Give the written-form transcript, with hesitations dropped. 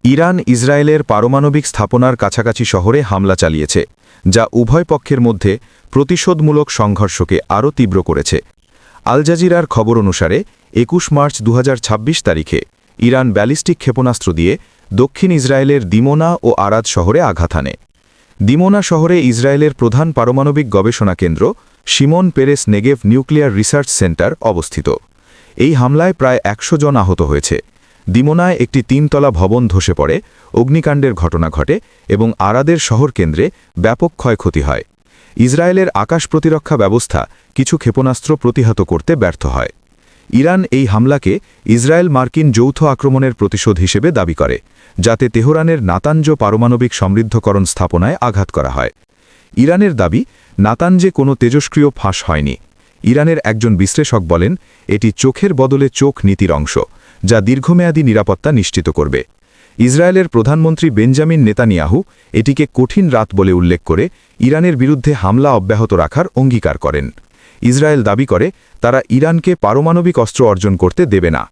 Iran ইসরায়েলের পারমাণবিক স্থাপনার কাছাকাছি শহরে হামলা চালিয়েছে, যা উভয় পক্ষের মধ্যে প্রতিশোধমূলক সংঘর্ষকে আরও তীব্র করেছে। আল জাজিরার খবর অনুসারে ২১ মার্চ ২০২৬ তারিখে ইরান ব্যালিস্টিক ক্ষেপণাস্ত্র দিয়ে দক্ষিণ ইসরায়েলের দিমোনা ও আরাদ শহরে আঘাত হানে। দিমোনা শহরে ইসরায়েলের প্রধান পারমাণবিক গবেষণা কেন্দ্র Shimon Peres Negev Nuclear Research Center অবস্থিত। এই হামলায় প্রায় ১০০ জন আহত হয়েছে। দিমোনায় একটি ৩তলা ভবন ধসে পড়ে, অগ্নিকাণ্ডের ঘটনা ঘটে এবং আরাদের শহর কেন্দ্রে ব্যাপক ক্ষয়ক্ষতি হয়। ইসরায়েলের আকাশ প্রতিরক্ষা ব্যবস্থা কিছু ক্ষেপণাস্ত্র প্রতিহত করতে ব্যর্থ হয়। ইরান এই হামলাকে ইসরায়েল মার্কিন যৌথ আক্রমণের প্রতিশোধ হিসেবে দাবি করে, যাতে তেহরানের নাতাঞ্জ পারমাণবিক সমৃদ্ধকরণ স্থাপনায় আঘাত করা হয়। ইরানের দাবি, নাতাঞ্জে কোনো তেজস্ক্রিয় ফাঁস হয়নি। ইরানের একজন বিশ্লেষক বলেন, এটি চোখের বদলে চোখ নীতির অংশ, যা দীর্ঘমেয়াদী নিরাপত্তা নিশ্চিত করবে। ইসরায়েলের প্রধানমন্ত্রী বেঞ্জামিন নেতানিয়াহু এটিকে কঠিন রাত বলে উল্লেখ করে ইরানের বিরুদ্ধে হামলা অব্যাহত রাখার অঙ্গীকার করেন। ইসরায়েল দাবি করে, তারা ইরানকে পারমাণবিক অস্ত্র অর্জন করতে দেবে না।